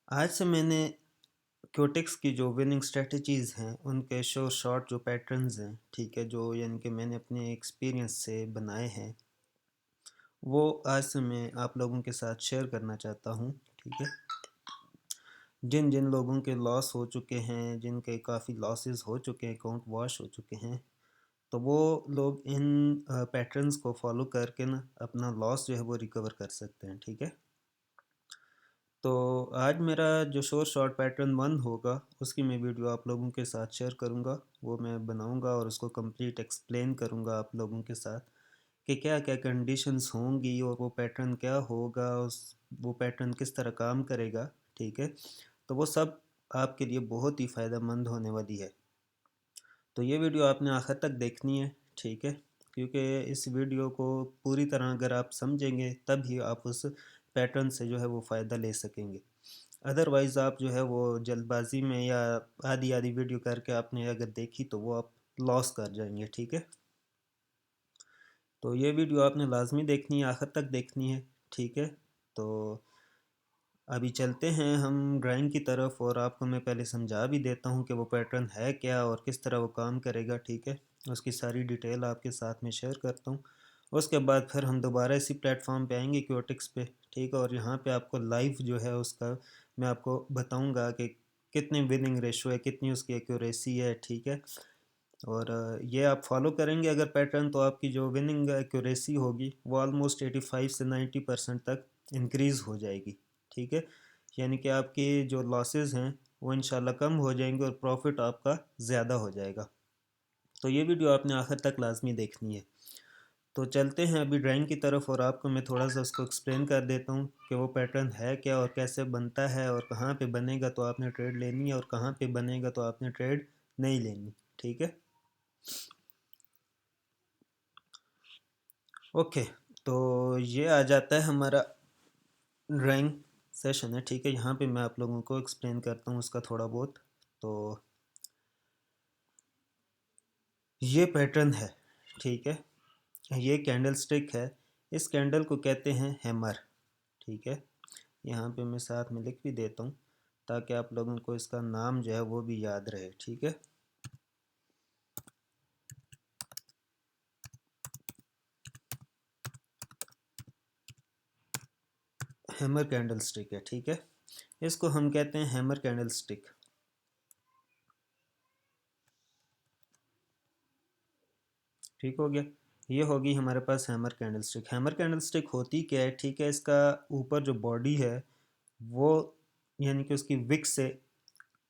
आज से मैंने क्योटेक्स की जो विनिंग स्ट्रेटजीज़ हैं उनके शॉर्ट जो पैटर्न्स हैं, ठीक है, जो यानी कि मैंने अपने एक्सपीरियंस से बनाए हैं, वो आज से मैं आप लोगों के साथ शेयर करना चाहता हूँ। ठीक है, जिन जिन लोगों के लॉस हो चुके हैं, जिनके काफ़ी लॉसेस हो चुके हैं, अकाउंट वॉश हो चुके हैं, तो वो लोग इन पैटर्न्स को फॉलो करके ना अपना लॉस जो है वो रिकवर कर सकते हैं। ठीक है, तो आज मेरा जो शॉर्ट पैटर्न 1 होगा उसकी मैं वीडियो आप लोगों के साथ शेयर करूंगा। वो मैं बनाऊंगा और उसको कंप्लीट एक्सप्लेन करूंगा आप लोगों के साथ कि क्या क्या कंडीशंस होंगी और वो पैटर्न क्या होगा, उस वो पैटर्न किस तरह काम करेगा। ठीक है, तो वो सब आपके लिए बहुत ही फ़ायदेमंद होने वाली है। तो ये वीडियो आपने आखिर तक देखनी है। ठीक है, क्योंकि इस वीडियो को पूरी तरह अगर आप समझेंगे तब ही आप उस पैटर्न से जो है वो फ़ायदा ले सकेंगे। अदरवाइज़ आप जो है वो जल्दबाजी में या आधी आधी वीडियो करके आपने अगर देखी तो वो आप लॉस कर जाएंगे। ठीक है, तो ये वीडियो आपने लाजमी देखनी है, आखिर तक देखनी है। ठीक है, तो अभी चलते हैं हम ड्राइंग की तरफ और आपको मैं पहले समझा भी देता हूँ कि वो पैटर्न है क्या और किस तरह वो काम करेगा। ठीक है, उसकी सारी डिटेल आपके साथ में शेयर करता हूँ। उसके बाद फिर हम दोबारा इसी प्लेटफॉर्म पे आएंगे क्योटिक्स पे। ठीक है, और यहाँ पे आपको लाइव जो है उसका मैं आपको बताऊँगा कि कितने विनिंग रेशो है, कितनी उसकी एक्यूरेसी है। ठीक है, और ये आप फॉलो करेंगे अगर पैटर्न, तो आपकी जो विनिंग एक्यूरेसी होगी वो ऑलमोस्ट 85 से 90% तक इंक्रीज़ हो जाएगी। ठीक है, यानी कि आपके जो लॉसेस हैं वो इंशाल्लाह कम हो जाएंगे और प्रॉफिट आपका ज़्यादा हो जाएगा। तो ये वीडियो आपने आखिर तक लाजमी देखनी है। तो चलते हैं अभी ड्राइंग की तरफ और आपको मैं थोड़ा सा उसको एक्सप्लेन कर देता हूँ कि वो पैटर्न है क्या और कैसे बनता है और कहाँ पे बनेगा तो आपने ट्रेड लेनी है और कहाँ पे बनेगा तो आपने ट्रेड नहीं लेनी। ठीक है, ओके, तो ये आ जाता है हमारा ड्राइंग सेशन है। ठीक है, यहाँ पे मैं आप लोगों को एक्सप्लेन करता हूँ उसका थोड़ा बहुत। तो ये पैटर्न है। ठीक है, ये कैंडल स्टिक है, इस कैंडल को कहते हैं हैमर। ठीक है, यहाँ पे मैं साथ में लिख भी देता हूँ ताकि आप लोगों को इसका नाम जो है वो भी याद रहे। ठीक है, हैमर कैंडल स्टिक है। ठीक है, इसको हम कहते हैं हैमर कैंडल स्टिक। ठीक हो गया, ये होगी हमारे पास hammer candle stick. Hammer candle stick होती क्या है? ठीक है, इसका ऊपर जो बॉडी है वो यानी कि उसकी विक से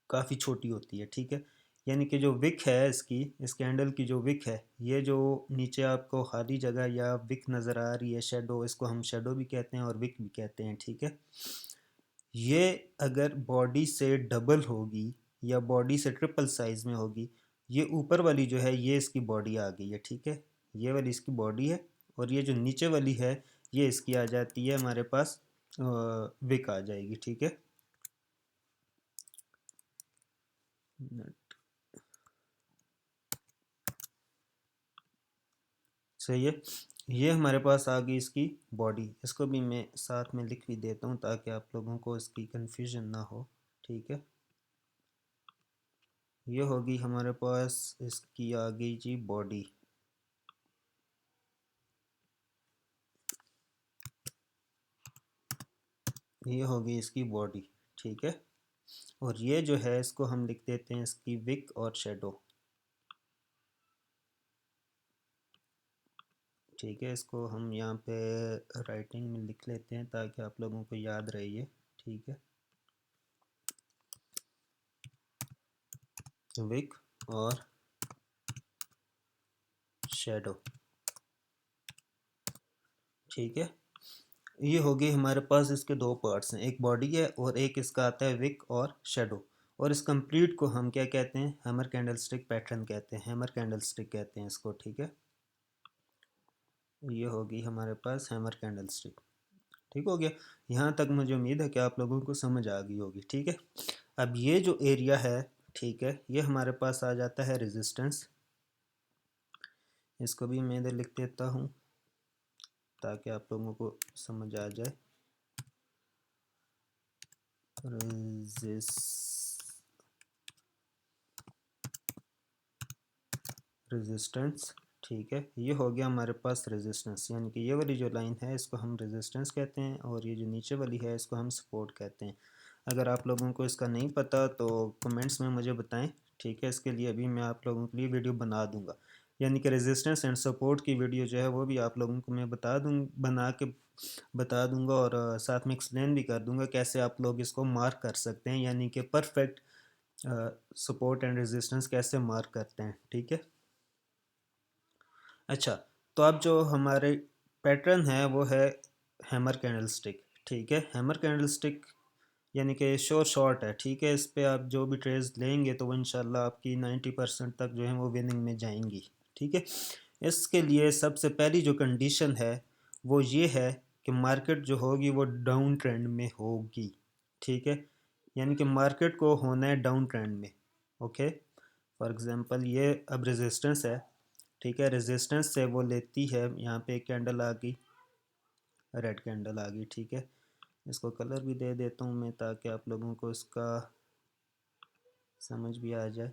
काफ़ी छोटी होती है। ठीक है, यानी कि जो विक है इसकी, इस कैंडल की जो विक है, ये जो नीचे आपको खाली जगह या विक नज़र आ रही है, शेडो, इसको हम शेडो भी कहते हैं और विक भी कहते हैं। ठीक है, ये अगर बॉडी से डबल होगी या बॉडी से ट्रिपल साइज में होगी, ये ऊपर वाली जो है ये इसकी बॉडी आ गई है। ठीक है, ये वाली इसकी बॉडी है और ये जो नीचे वाली है ये इसकी आ जाती है हमारे पास विक आ जाएगी। ठीक है, सही है, ये हमारे पास आ गई इसकी बॉडी। इसको भी मैं साथ में लिख भी देता हूँ ताकि आप लोगों को इसकी कंफ्यूजन ना हो। ठीक है, ये होगी हमारे पास इसकी आ गई जी बॉडी। ये होगी इसकी बॉडी। ठीक है, और ये जो है इसको हम लिख देते हैं इसकी विक और शेडो। ठीक है, इसको हम यहाँ पे राइटिंग में लिख लेते हैं ताकि आप लोगों को याद रहे ये। ठीक है, विक और शेडो। ठीक है, ये हो गई हमारे पास, इसके दो पार्ट्स हैं, एक बॉडी है और एक इसका आता है विक और शेडो। और इस कंप्लीट को हम क्या कहते हैं? हैमर कैंडल स्टिक पैटर्न कहते हैं, हैमर कैंडल स्टिक कहते हैं इसको। ठीक है, ये होगी हमारे पास हैमर कैंडल स्टिक। ठीक हो गया, यहाँ तक मुझे उम्मीद है कि आप लोगों को समझ आ गई होगी। ठीक है, अब ये जो एरिया है, ठीक है, ये हमारे पास आ जाता है रेजिस्टेंस। इसको भी मैं इधर लिख देता हूँ ताकि आप लोगों को समझ आ जाए। रेजिस्टेंस। ठीक है, ये हो गया हमारे पास रेजिस्टेंस, यानी कि ये वाली जो लाइन है इसको हम रेजिस्टेंस कहते हैं और ये जो नीचे वाली है इसको हम सपोर्ट कहते हैं। अगर आप लोगों को इसका नहीं पता तो कमेंट्स में मुझे बताएं। ठीक है, इसके लिए अभी मैं आप लोगों के लिए वीडियो बना दूंगा, यानी कि रेजिस्टेंस एंड सपोर्ट की वीडियो जो है वो भी आप लोगों को मैं बना के बता दूंगा और साथ में एक्सप्लेन भी कर दूंगा कैसे आप लोग इसको मार्क कर सकते हैं, यानी कि परफेक्ट सपोर्ट एंड रेजिस्टेंस कैसे मार्क करते हैं। ठीक है, अच्छा, तो अब जो हमारे पैटर्न है वो है हैमर कैंडल स्टिक। ठीक है, हैमर कैंडल स्टिक यानी कि श्योर शॉट है। ठीक है, इस पे आप जो भी ट्रेड्स लेंगे तो वो इंशाल्लाह आपकी 90% तक जो है वो विनिंग में जाएंगी। ठीक है, इसके लिए सबसे पहली जो कंडीशन है वो ये है कि मार्केट जो होगी वो डाउन ट्रेंड में होगी। ठीक है, यानी कि मार्केट को होना है डाउन ट्रेंड में। ओके, फॉर एग्जांपल ये अब रेजिस्टेंस है। ठीक है, रेजिस्टेंस से वो लेती है, यहाँ पे एक कैंडल आ गई, रेड कैंडल आ गई। ठीक है, इसको कलर भी दे देता हूँ मैं ताकि आप लोगों को इसका समझ भी आ जाए।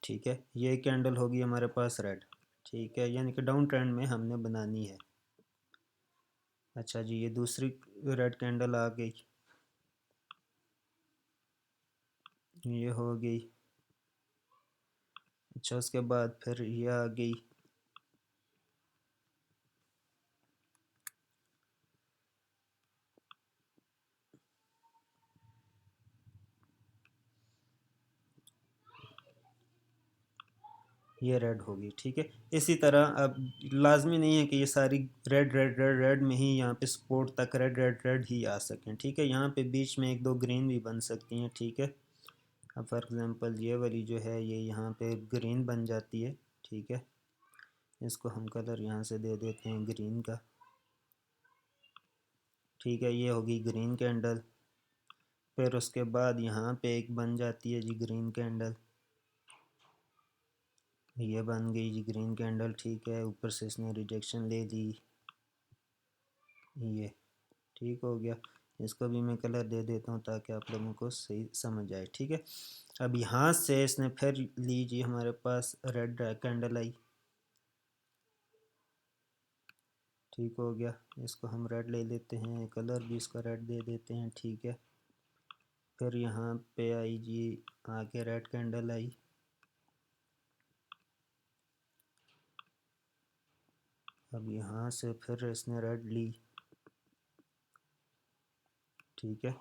ठीक है, ये कैंडल होगी हमारे पास रेड। ठीक है, यानी कि डाउन ट्रेंड में हमने बनानी है। अच्छा जी, ये दूसरी रेड कैंडल आ गई, ये हो गई। अच्छा, उसके बाद फिर ये आ गई, ये रेड होगी। ठीक है, इसी तरह अब लाजमी नहीं है कि ये सारी रेड रेड रेड रेड में ही यहाँ पे सपोर्ट तक रेड रेड रेड ही आ सकें। ठीक है, यहाँ पे बीच में एक दो ग्रीन भी बन सकती हैं। ठीक है, अब फॉर एग्जांपल ये वाली जो है ये यहाँ पे ग्रीन बन जाती है। ठीक है, इसको हम कलर यहाँ से दे देते हैं ग्रीन का। ठीक है, ये होगी ग्रीन कैंडल। फिर उसके बाद यहाँ पे एक बन जाती है जी ग्रीन कैंडल, ये बन गई जी ग्रीन कैंडल। ठीक है, ऊपर से इसने रिजेक्शन ले ली, ये ठीक हो गया। इसको भी मैं कलर दे देता हूँ ताकि आप लोगों को सही समझ आए। ठीक है, अब यहाँ से इसने फिर लीजिए हमारे पास रेड कैंडल आई। ठीक हो गया, इसको हम रेड ले लेते हैं, कलर भी इसका रेड दे देते हैं। ठीक है, फिर यहाँ पे आई जी आगे रेड कैंडल आई, अब यहाँ से फिर इसने रेड ली। ठीक है,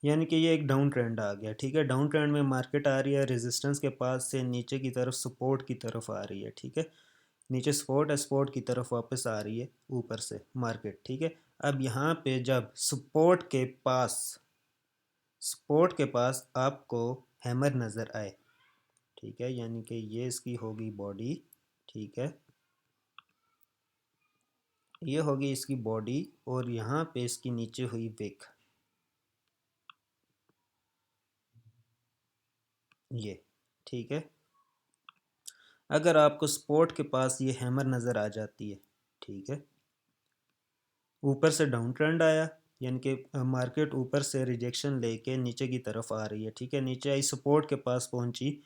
यानी कि ये एक डाउन ट्रेंड आ गया। ठीक है, डाउन ट्रेंड में मार्केट आ रही है रेजिस्टेंस के पास से नीचे की तरफ सपोर्ट की तरफ आ रही है। ठीक है, नीचे सपोर्ट है, सपोर्ट की तरफ वापस आ रही है ऊपर से मार्केट। ठीक है, अब यहाँ पे जब सपोर्ट के पास आपको हैमर नज़र आए, ठीक है, यानी कि ये इसकी होगी बॉडी। ठीक है, ये होगी इसकी बॉडी और यहाँ पे इसकी नीचे हुई विक, ये। ठीक है, अगर आपको सपोर्ट के पास ये हैमर नज़र आ जाती है, ठीक है, ऊपर से डाउन ट्रेंड आया, यानी कि मार्केट ऊपर से रिजेक्शन लेके नीचे की तरफ आ रही है। ठीक है, नीचे आई सपोर्ट के पास पहुंची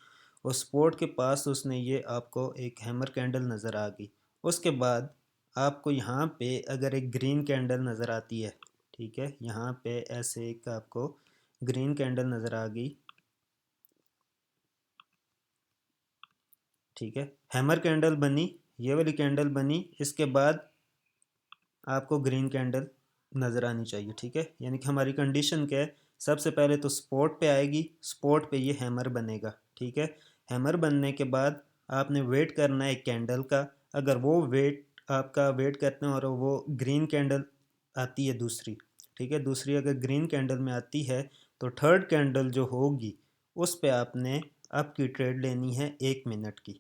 और सपोर्ट के पास उसने ये आपको एक हैमर कैंडल नज़र आ गई। उसके बाद आपको यहाँ पे अगर एक ग्रीन कैंडल नज़र आती है, ठीक है, यहाँ पे ऐसे एक आपको ग्रीन कैंडल नज़र आ गई। ठीक है, हैमर कैंडल बनी, ये वाली कैंडल बनी, इसके बाद आपको ग्रीन कैंडल नज़र आनी चाहिए। ठीक है, यानी कि हमारी कंडीशन क्या है, सबसे पहले तो स्पॉट पे आएगी, स्पॉट पे ये हैमर बनेगा। ठीक है, हैमर बनने के बाद आपने वेट करना है एक कैंडल का। अगर वो वेट आपका वेट करते हैं और वो ग्रीन कैंडल आती है दूसरी, ठीक है, दूसरी अगर ग्रीन कैंडल में आती है तो थर्ड कैंडल जो होगी उस पे आपने आपकी ट्रेड लेनी है 1 मिनट की।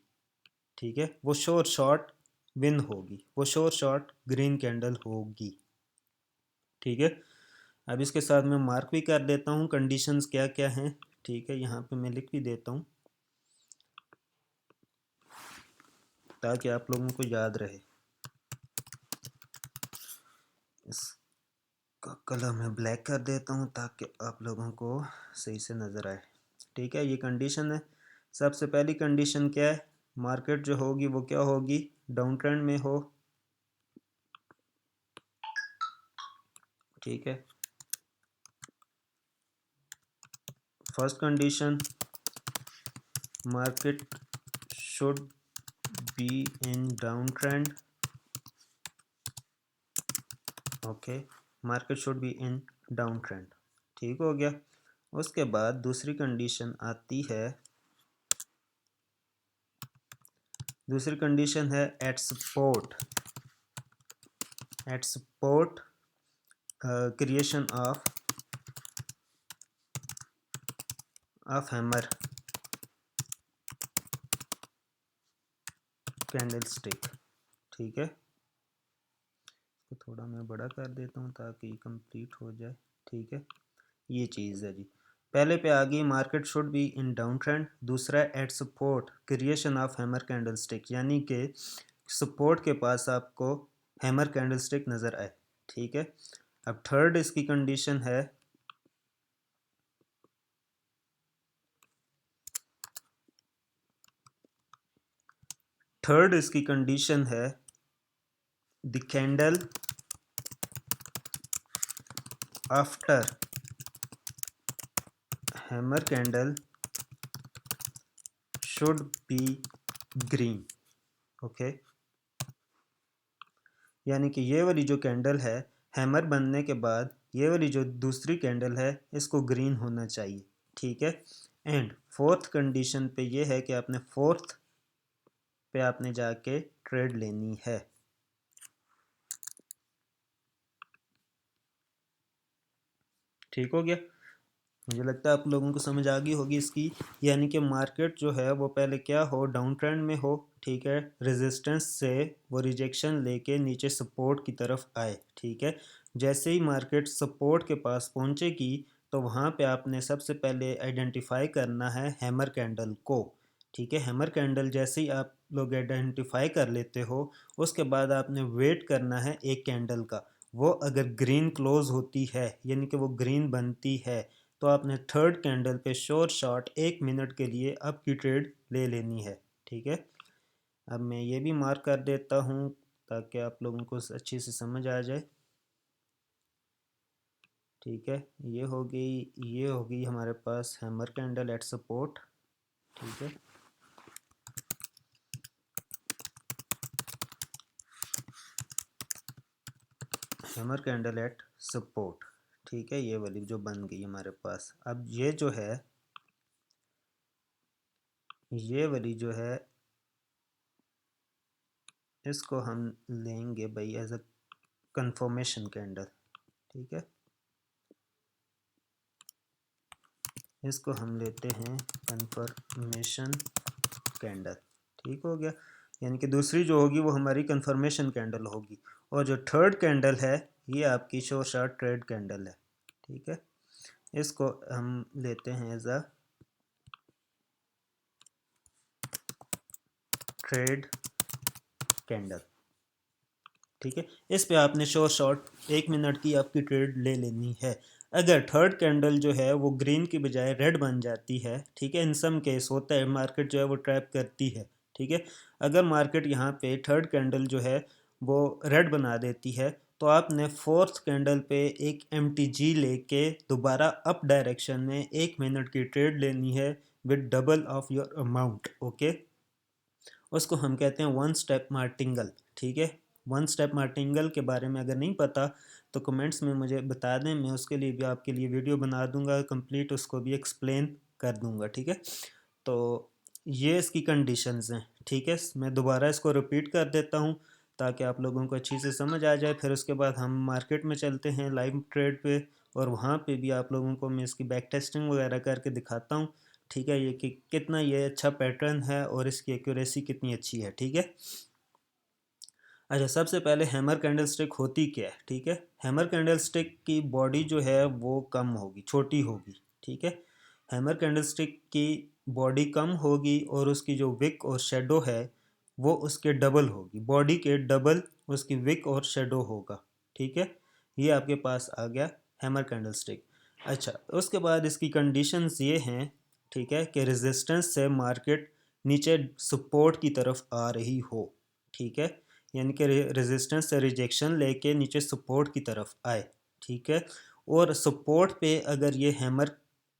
ठीक है, वो श्योर शॉट विन होगी, वो श्योर शॉट ग्रीन कैंडल होगी। ठीक है, अब इसके साथ मैं मार्क भी कर देता हूँ कंडीशंस क्या क्या हैं। ठीक है, यहाँ पे मैं लिख भी देता हूँ ताकि आप लोगों को याद रहे। इसका कलर मैं ब्लैक कर देता हूँ ताकि आप लोगों को सही से नज़र आए। ठीक है, ये कंडीशन है। सबसे पहली कंडीशन क्या है, मार्केट जो होगी वो क्या होगी, डाउन ट्रेंड में हो। ठीक है, first condition, market should be in down trend. Okay, market should be in down trend, ठीक हो गया। उसके बाद दूसरी कंडीशन आती है, दूसरी कंडीशन है eight support, eight support creation of hammer candlestick. ठीक है, इसको थोड़ा मैं बड़ा कर देता हूँ ताकि कंप्लीट हो जाए। ठीक है, ये चीज़ है जी। पहले पे आ गई market should be in down trend, दूसरा at support creation of hammer candlestick, यानी कि सपोर्ट के पास आपको हैमर कैंडलस्टिक नज़र आए। ठीक है, अब थर्ड इसकी कंडीशन है, थर्ड इसकी कंडीशन है the candle after hammer candle should be green. Okay, यानी कि ये वाली जो कैंडल है हैमर बनने के बाद, ये वाली जो दूसरी कैंडल है इसको ग्रीन होना चाहिए। ठीक है, एंड फोर्थ कंडीशन पे ये है कि आपने फोर्थ पे आपने जाके ट्रेड लेनी है। ठीक हो गया, मुझे लगता है आप लोगों को समझ आ गई होगी इसकी। यानी कि मार्केट जो है वो पहले क्या हो, डाउन ट्रेंड में हो। ठीक है, रेजिस्टेंस से वो रिजेक्शन लेके नीचे सपोर्ट की तरफ आए। ठीक है, जैसे ही मार्केट सपोर्ट के पास पहुंचेगी तो वहाँ पे आपने सबसे पहले आइडेंटिफाई करना है हैमर कैंडल को। ठीक है, हैमर कैंडल जैसे ही आप लोग आइडेंटिफाई कर लेते हो, उसके बाद आपने वेट करना है एक कैंडल का। वो अगर ग्रीन क्लोज होती है, यानी कि वो ग्रीन बनती है, तो आपने थर्ड कैंडल पे श्योर शॉट 1 मिनट के लिए आपकी ट्रेड ले लेनी है। ठीक है, अब मैं ये भी मार्क कर देता हूँ ताकि आप लोगों को अच्छी से समझ आ जाए। ठीक है, ये हो गई हमारे पास हैमर कैंडल एट सपोर्ट। ठीक है, हैमर कैंडल एट सपोर्ट। ठीक है, ये वाली जो बन गई हमारे पास। अब ये जो है, ये वाली जो है, इसको हम लेंगे भाई एज अ कंफर्मेशन कैंडल। ठीक है, इसको हम लेते हैं कंफर्मेशन कैंडल। ठीक हो गया, यानी कि दूसरी जो होगी वो हमारी कंफर्मेशन कैंडल होगी, और जो थर्ड कैंडल है ये आपकी शॉर्ट शॉर्ट ट्रेड कैंडल है। ठीक है, इसको हम लेते हैं एज अ ट्रेड कैंडल। ठीक है, इस पे आपने शॉर्ट शॉर्ट 1 मिनट की आपकी ट्रेड ले लेनी है। अगर थर्ड कैंडल जो है वो ग्रीन की बजाय रेड बन जाती है, ठीक है, इन सम केस होता है, मार्केट जो है वो ट्रैप करती है। ठीक है, अगर मार्केट यहाँ पे थर्ड कैंडल जो है वो रेड बना देती है, तो आपने फोर्थ कैंडल पे एक MTG लेके दोबारा अप डायरेक्शन में 1 मिनट की ट्रेड लेनी है with double of your amount. Okay, उसको हम कहते हैं वन स्टेप मार्टिंगल। ठीक है, वन स्टेप मार्टिंगल के बारे में अगर नहीं पता तो कमेंट्स में मुझे बता दें, मैं उसके लिए भी आपके लिए वीडियो बना दूंगा कंप्लीट, उसको भी एक्सप्लेन कर दूंगा। ठीक है, तो ये इसकी कंडीशंस हैं। ठीक है, मैं दोबारा इसको रिपीट कर देता हूँ ताकि आप लोगों को अच्छी से समझ आ जाए। फिर उसके बाद हम मार्केट में चलते हैं लाइव ट्रेड पे, और वहाँ पे भी आप लोगों को मैं इसकी बैक टेस्टिंग वगैरह करके दिखाता हूँ। ठीक है, ये कि कितना ये अच्छा पैटर्न है और इसकी एक्यूरेसी कितनी अच्छी है। ठीक है, अच्छा सबसे पहले हैमर कैंडलस्टिक होती क्या है। ठीक है, हैमर कैंडलस्टिक की बॉडी जो है वो कम होगी, छोटी होगी। ठीक है, हैमर कैंडलस्टिक की बॉडी कम होगी और उसकी जो विक और शेडो है वो उसके डबल होगी, बॉडी के डबल उसकी विक और शेडो होगा। ठीक है, ये आपके पास आ गया हैमर कैंडलस्टिक। अच्छा, उसके बाद इसकी कंडीशंस ये हैं, ठीक है, कि रेजिस्टेंस से मार्केट नीचे सपोर्ट की तरफ आ रही हो, ठीक है, यानी कि रेजिस्टेंस से रिजेक्शन लेके नीचे सपोर्ट की तरफ आए, ठीक है, और सपोर्ट पे अगर ये हैमर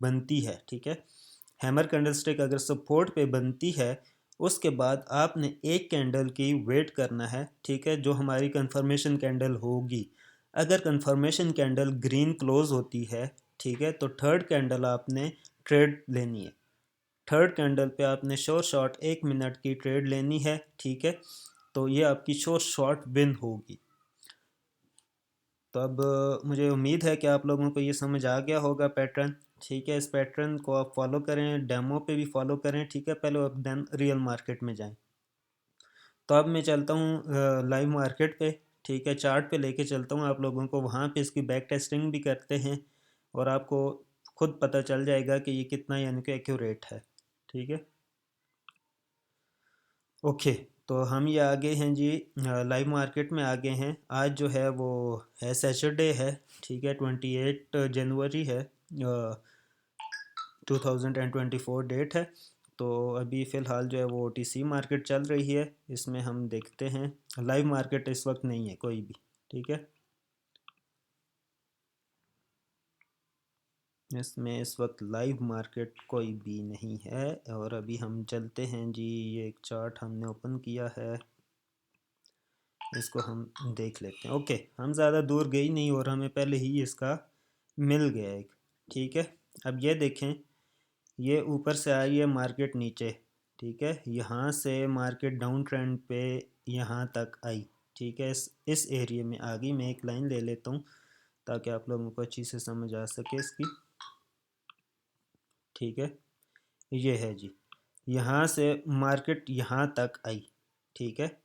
बनती है, ठीक है, हैमर कैंडलस्टिक अगर सपोर्ट पे बनती है, उसके बाद आपने एक कैंडल की वेट करना है, ठीक है, जो हमारी कंफर्मेशन कैंडल होगी। अगर कंफर्मेशन कैंडल ग्रीन क्लोज होती है, ठीक है, तो थर्ड कैंडल आपने ट्रेड लेनी है। थर्ड कैंडल पे आपने श्योर शॉट 1 मिनट की ट्रेड लेनी है, ठीक है, तो ये आपकी श्योर शॉट विन होगी। तो अब मुझे उम्मीद है कि आप लोगों को ये समझ आ गया होगा पैटर्न, ठीक है। इस पैटर्न को आप फॉलो करें, डेमो पे भी फॉलो करें, ठीक है, पहले आप देन रियल मार्केट में जाएं। तो अब मैं चलता हूँ लाइव मार्केट पे, ठीक है, चार्ट पे लेके चलता हूँ आप लोगों को, वहाँ पे इसकी बैक टेस्टिंग भी करते हैं और आपको खुद पता चल जाएगा कि ये कितना यानी कि एक्यूरेट है, ठीक है। ओके, तो हम ये आगे हैं जी, लाइव मार्केट में आगे हैं। आज जो है वो है सैटरडे है, ठीक है, 28 जनवरी है, 2024 डेट है। तो अभी फ़िलहाल जो है वो OTC मार्केट चल रही है, इसमें हम देखते हैं। लाइव मार्केट इस वक्त नहीं है कोई भी, ठीक है, इसमें इस वक्त लाइव मार्केट कोई भी नहीं है। और अभी हम चलते हैं जी, ये एक चार्ट हमने ओपन किया है, इसको हम देख लेते हैं। ओके, हम ज़्यादा दूर गए नहीं और हमें पहले ही इसका मिल गया एक, ठीक है। अब ये देखें, ये ऊपर से आई है मार्केट नीचे, ठीक है, यहाँ से मार्केट डाउन ट्रेंड पे यहाँ तक आई, ठीक है, इस एरिया में आ गई। मैं एक लाइन ले लेता हूँ ताकि आप लोगों को अच्छी से समझ आ सके इसकी, ठीक है। ये है जी, यहाँ से मार्केट यहाँ तक आई, ठीक है,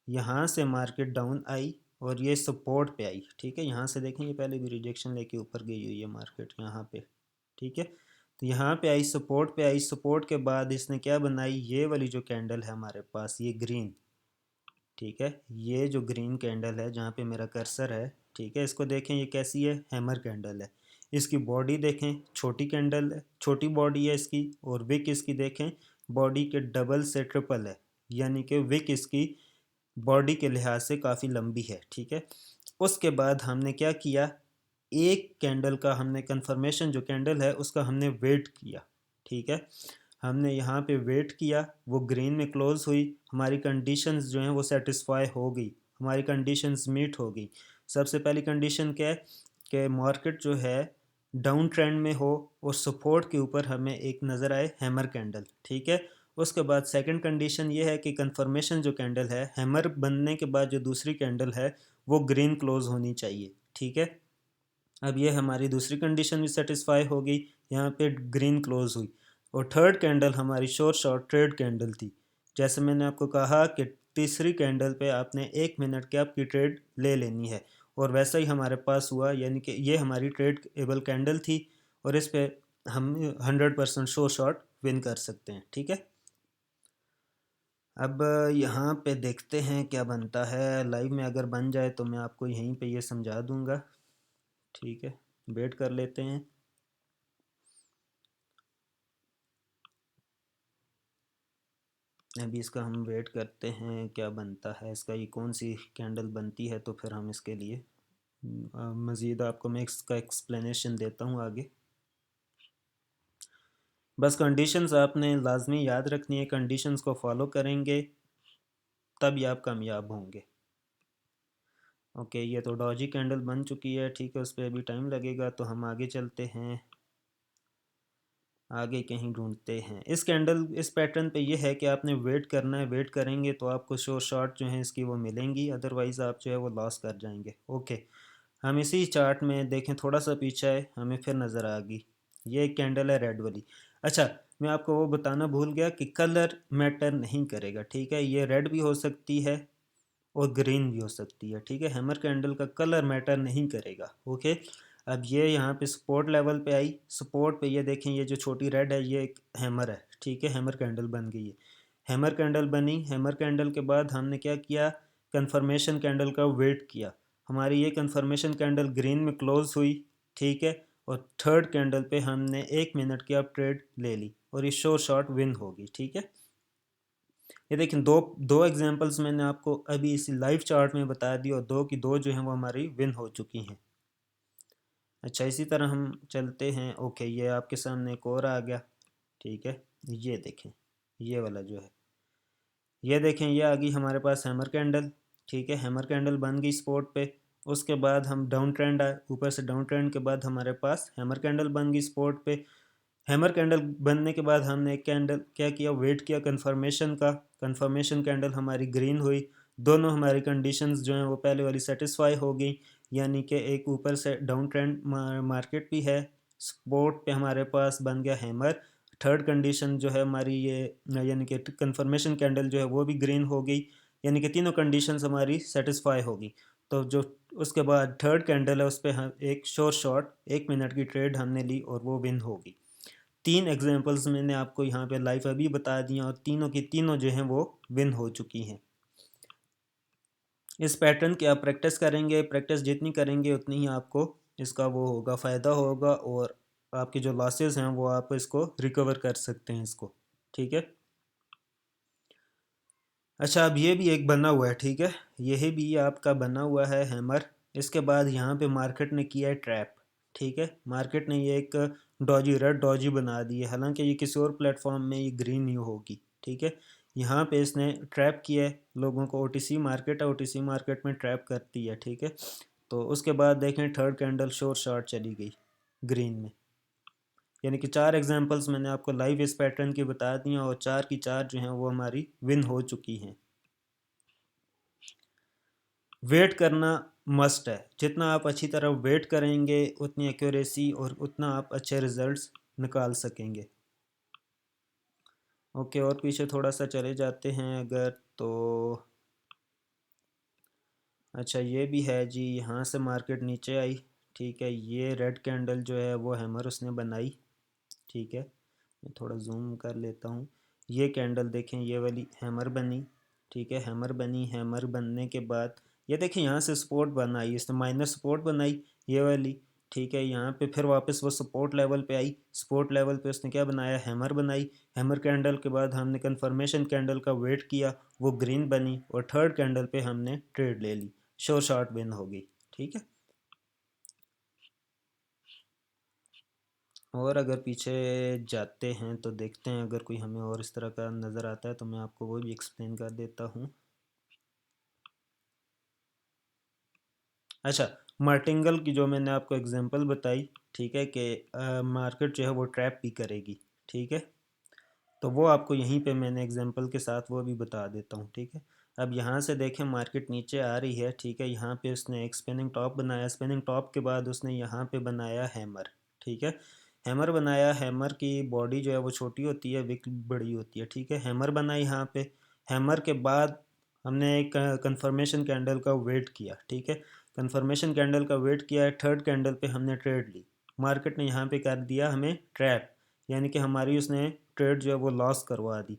यहाँ से मार्केट डाउन आई और ये सपोर्ट पे आई, ठीक है। यहाँ से देखें, ये पहले भी रिजेक्शन लेके ऊपर गई हुई है मार्केट यहाँ पे, ठीक है। तो यहाँ पे आई, सपोर्ट पे आई, सपोर्ट के बाद इसने क्या बनाई, ये वाली जो कैंडल है हमारे पास, ये ग्रीन, ठीक है, ये जो ग्रीन कैंडल है जहाँ पे मेरा कर्सर है, ठीक है, इसको देखें, ये कैसी है, हैमर कैंडल है। इसकी बॉडी देखें, छोटी कैंडल है, छोटी बॉडी है इसकी, और विक इसकी देखें, बॉडी के डबल से ट्रिपल है, यानी कि विक इसकी बॉडी के लिहाज से काफ़ी लंबी है, ठीक है। उसके बाद हमने क्या किया, एक कैंडल का हमने कंफर्मेशन जो कैंडल है उसका हमने वेट किया, ठीक है, हमने यहाँ पे वेट किया, वो ग्रीन में क्लोज हुई, हमारी कंडीशंस जो हैं वो सेटिस्फाई हो गई, हमारी कंडीशंस मीट हो गई। सबसे पहली कंडीशन क्या है कि मार्केट जो है डाउन ट्रेंड में हो और सपोर्ट के ऊपर हमें एक नज़र आए हैमर कैंडल, ठीक है। उसके बाद सेकंड कंडीशन ये है कि कंफर्मेशन जो कैंडल है, हैमर बनने के बाद जो दूसरी कैंडल है वो ग्रीन क्लोज होनी चाहिए, ठीक है। अब ये हमारी दूसरी कंडीशन भी सेटिस्फाई हो गई, यहाँ पे ग्रीन क्लोज हुई। और थर्ड कैंडल हमारी शॉर्ट शॉर्ट ट्रेड कैंडल थी। जैसे मैंने आपको कहा कि तीसरी कैंडल पे आपने 1 मिनट की आपकी ट्रेड ले लेनी है, और वैसा ही हमारे पास हुआ, यानी कि ये हमारी ट्रेड एबल कैंडल थी और इस पे हम 100% शो शॉर्ट विन कर सकते हैं, ठीक है। अब यहाँ पे देखते हैं क्या बनता है, लाइव में अगर बन जाए तो मैं आपको यहीं पे ये समझा दूंगा, ठीक है। वेट कर लेते हैं। अभी इसका हम वेट करते हैं क्या बनता है इसका, ये कौन सी कैंडल बनती है, तो फिर हम इसके लिए मज़ीद आपको मैं इसका एक्सप्लेनेशन देता हूँ आगे। बस कंडीशंस आपने लाजमी याद रखनी है, कंडीशंस को फॉलो करेंगे तभी आप कामयाब होंगे। ओके, ये तो डॉजी कैंडल बन चुकी है, ठीक है, उस पर अभी टाइम लगेगा, तो हम आगे चलते हैं, आगे कहीं ढूंढते हैं। इस कैंडल, इस पैटर्न पे ये है कि आपने वेट करना है, वेट करेंगे तो आपको शॉर्ट जो है इसकी वो मिलेंगी, अदरवाइज़ आप जो है वो लॉस कर जाएंगे। ओके, हम इसी चार्ट में देखें, थोड़ा सा पीछे है, हमें फिर नज़र आ गई, ये एक कैंडल है रेड वाली। अच्छा, मैं आपको वो बताना भूल गया कि कलर मैटर नहीं करेगा, ठीक है, ये रेड भी हो सकती है और ग्रीन भी हो सकती है, ठीक है, हैमर कैंडल का कलर मैटर नहीं करेगा। ओके, अब ये यहाँ पे सपोर्ट लेवल पे आई, सपोर्ट पे ये देखें, ये जो छोटी रेड है ये एक हैमर है, ठीक है, हैमर कैंडल बन गई है। हैमर कैंडल बनी, हैमर कैंडल के बाद हमने क्या किया, कंफर्मेशन कैंडल का वेट किया, हमारी ये कंफर्मेशन कैंडल ग्रीन में क्लोज हुई, ठीक है, और थर्ड कैंडल पे हमने 1 मिनट की अब ट्रेड ले ली और ये शोर शॉर्ट विन होगी, ठीक है। ये देखिए दो दो एग्जांपल्स मैंने आपको अभी इसी लाइव चार्ट में बता दी और दो की दो जो हैं वो हमारी विन हो चुकी हैं। अच्छा, इसी तरह हम चलते हैं। ओके, ये आपके सामने एक और आ गया, ठीक है। ये देखें, ये वाला जो है, ये देखें, ये आ गई हमारे पास हैमर कैंडल, ठीक है। हैमर कैंडल बन गई स्पॉट पे, उसके बाद हम डाउन ट्रेंड आए, ऊपर से डाउन ट्रेंड के बाद हमारे पास हैमर कैंडल बन गई स्पॉट पे। हैमर कैंडल बनने के बाद हमने एक कैंडल क्या किया, वेट किया कंफर्मेशन का। कंफर्मेशन कैंडल हमारी ग्रीन हुई, दोनों हमारी कंडीशंस जो हैं वो पहले वाली सेटिस्फाई हो गई, यानी कि एक ऊपर से डाउन ट्रेंड मार्केट भी है, स्पॉट पे हमारे पास बन गया हैमर। थर्ड कंडीशन जो है हमारी ये, यानी कि कंफर्मेशन कैंडल जो है वो भी ग्रीन हो गई, यानी कि तीनों कंडीशंस हमारी सेटिस्फाई होगी। तो जो उसके बाद थर्ड कैंडल है उस पर हम एक शॉर्ट शॉर्ट 1 मिनट की ट्रेड हमने ली और वो विन होगी। तीन एग्जांपल्स मैंने आपको यहाँ पे लाइव अभी बता दिए और तीनों की तीनों जो हैं वो विन हो चुकी हैं। इस पैटर्न की आप प्रैक्टिस करेंगे, प्रैक्टिस जितनी करेंगे उतनी ही आपको इसका वो होगा, फ़ायदा होगा, और आपके जो लॉसेस हैं वो आप इसको रिकवर कर सकते हैं इसको, ठीक है। अच्छा, अब ये भी एक बना हुआ है, ठीक है, यही भी आपका बना हुआ है हैमर। इसके बाद यहाँ पे मार्केट ने किया है ट्रैप, ठीक है। मार्केट ने ये एक डॉजी, रेड डॉजी बना दी है, हालांकि ये किसी और प्लेटफॉर्म में ये ग्रीन ही होगी, ठीक है। यहाँ पे इसने ट्रैप किया है लोगों को, ओटीसी मार्केट है, ओटीसी मार्केट में ट्रैप करती है, ठीक है। तो उसके बाद देखें थर्ड कैंडल शोर शॉर्ट चली गई ग्रीन में, यानी कि चार एग्जांपल्स मैंने आपको लाइव इस पैटर्न की बता दी हैं और चार की चार जो हैं वो हमारी विन हो चुकी हैं। वेट करना मस्ट है, जितना आप अच्छी तरह वेट करेंगे उतनी एक्यूरेसी और उतना आप अच्छे रिजल्ट्स निकाल सकेंगे। ओके, और पीछे थोड़ा सा चले जाते हैं अगर तो, अच्छा ये भी है जी, यहाँ से मार्केट नीचे आई, ठीक है। ये रेड कैंडल जो है वो हैमर उसने बनाई, ठीक है। मैं थोड़ा जूम कर लेता हूँ। ये कैंडल देखें, ये वाली हैमर बनी, ठीक है, हैमर बनी। हैमर बनने के बाद ये देखें यहाँ से सपोर्ट बनाई, इसने माइनस सपोर्ट बनाई ये वाली, ठीक है। यहाँ पे फिर वापस वो सपोर्ट लेवल पे आई, सपोर्ट लेवल पे उसने क्या बनाया, हैमर बनाई। हैमर कैंडल के बाद हमने कंफर्मेशन कैंडल का वेट किया, वो ग्रीन बनी और थर्ड कैंडल पे हमने ट्रेड ले ली, शोर शॉर्ट विन हो गई, ठीक है। और अगर पीछे जाते हैं तो देखते हैं अगर कोई हमें और इस तरह का नज़र आता है तो मैं आपको वो भी एक्सप्लेन कर देता हूँ। अच्छा, मार्टिंगल की जो मैंने आपको एग्जांपल बताई, ठीक है, कि मार्केट जो है वो ट्रैप भी करेगी, ठीक है। तो वो आपको यहीं पे मैंने एग्जांपल के साथ वो भी बता देता हूँ, ठीक है। अब यहाँ से देखें मार्केट नीचे आ रही है, ठीक है। यहाँ पे उसने एक स्पिनिंग टॉप बनाया, स्पिनिंग टॉप के बाद उसने यहाँ पे बनाया हैमर, ठीक है। हैमर बनाया, हैमर की बॉडी जो है वो छोटी होती है, विक बड़ी होती है, ठीक है। हैमर बना यहाँ पे, हैमर के बाद हमने एक कंफर्मेशन कैंडल का वेट किया, ठीक है। कंफर्मेशन कैंडल का वेट किया है, थर्ड कैंडल पे हमने ट्रेड ली, मार्केट ने यहाँ पे कर दिया हमें ट्रैप, यानी कि हमारी उसने ट्रेड जो है वो लॉस करवा दी।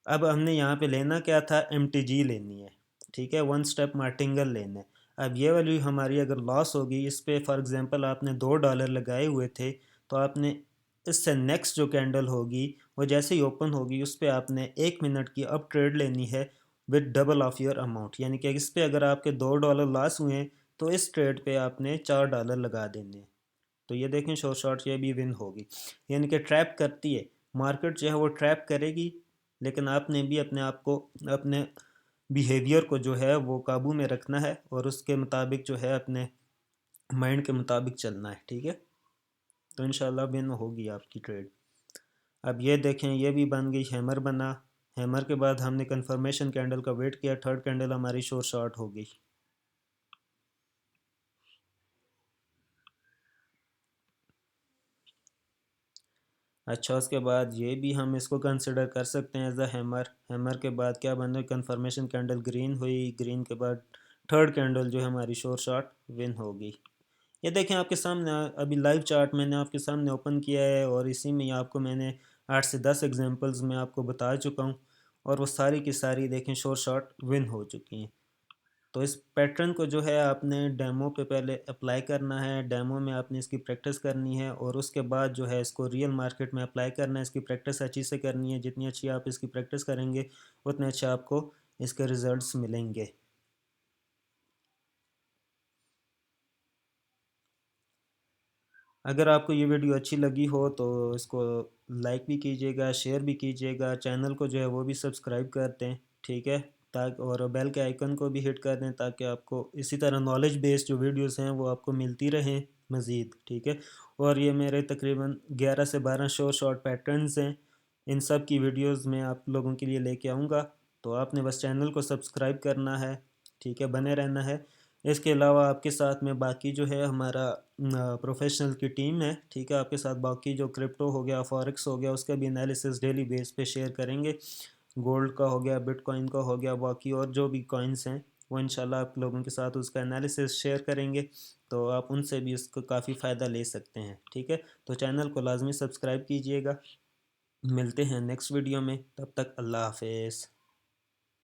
अब हमने यहाँ पे लेना क्या था, MTG लेनी है, ठीक है, वन स्टेप मार्टिंगल लेना है। अब ये वाली हमारी अगर लॉस होगी, इस पर फॉर एग्जांपल आपने $2 लगाए हुए थे, तो आपने इससे नेक्स्ट जो कैंडल होगी वो जैसे ही ओपन होगी उस पर आपने 1 मिनट की अब ट्रेड लेनी है with double of your amount, यानी कि इस पर अगर आपके $2 लॉस हुए हैं तो इस ट्रेड पे आपने $4 लगा देने हैं। तो ये देखें शॉर्ट शॉर्ट ये भी विन होगी, यानी कि ट्रैप करती है मार्केट जो है वो ट्रैप करेगी, लेकिन आपने भी अपने आप को, अपने बिहेवियर को जो है वो काबू में रखना है और उसके मुताबिक जो है अपने माइंड के मुताबिक चलना है, ठीक है। तो इंशाल्लाह विन होगी आपकी ट्रेड। अब ये देखें, ये भी बन गई, हैमर बना, हैमर के बाद हमने कंफर्मेशन कैंडल का वेट किया, थर्ड कैंडल हमारी शॉर्ट शॉर्ट हो गई। अच्छा, उसके बाद ये भी हम इसको कंसिडर कर सकते हैं एज अ हैमर। हैमर के बाद क्या बन गई, कंफर्मेशन कैंडल ग्रीन हुई, ग्रीन के बाद थर्ड कैंडल जो है हमारी शॉर्ट शॉर्ट विन हो गई। ये देखें आपके सामने अभी लाइव चार्ट मैंने आपके सामने ओपन किया है और इसी में ही आपको मैंने 8 से 10 एग्जांपल्स में आपको बता चुका हूँ और वो सारी की सारी देखें शॉर्ट शॉर्ट विन हो चुकी हैं। तो इस पैटर्न को जो है आपने डेमो पे पहले अप्लाई करना है, डेमो में आपने इसकी प्रैक्टिस करनी है और उसके बाद जो है इसको रियल मार्केट में अप्लाई करना है। इसकी प्रैक्टिस अच्छी से करनी है, जितनी अच्छी आप इसकी प्रैक्टिस करेंगे उतने अच्छे आपको इसके रिजल्ट्स मिलेंगे। अगर आपको ये वीडियो अच्छी लगी हो तो इसको लाइक भी कीजिएगा, शेयर भी कीजिएगा, चैनल को जो है वो भी सब्सक्राइब कर दें, ठीक है, ताकि और बेल के आइकन को भी हिट कर दें ताकि आपको इसी तरह नॉलेज बेस्ड जो वीडियोस हैं वो आपको मिलती रहें मज़ीद, ठीक है। और ये मेरे तकरीबन 11 से 12 शॉर्ट पैटर्न्स हैं, इन सब की वीडियोस मैं आप लोगों के लिए लेके आऊँगा। तो आपने बस चैनल को सब्सक्राइब करना है, ठीक है, बने रहना है। इसके अलावा आपके साथ में बाकी जो है हमारा प्रोफेशनल की टीम है, ठीक है, आपके साथ बाकी जो क्रिप्टो हो गया, फॉरेक्स हो गया, उसका भी एनालिसिस डेली बेस पे शेयर करेंगे। गोल्ड का हो गया, बिटकॉइन का हो गया, बाकी और जो भी कॉइन्स हैं वो इंशाल्लाह आप लोगों के साथ उसका एनालिसिस शेयर करेंगे। तो आप उनसे भी इसको काफ़ी फ़ायदा ले सकते हैं, ठीक है। तो चैनल को लाजमी सब्सक्राइब कीजिएगा। मिलते हैं नेक्स्ट वीडियो में, तब तक अल्लाह हाफिज़।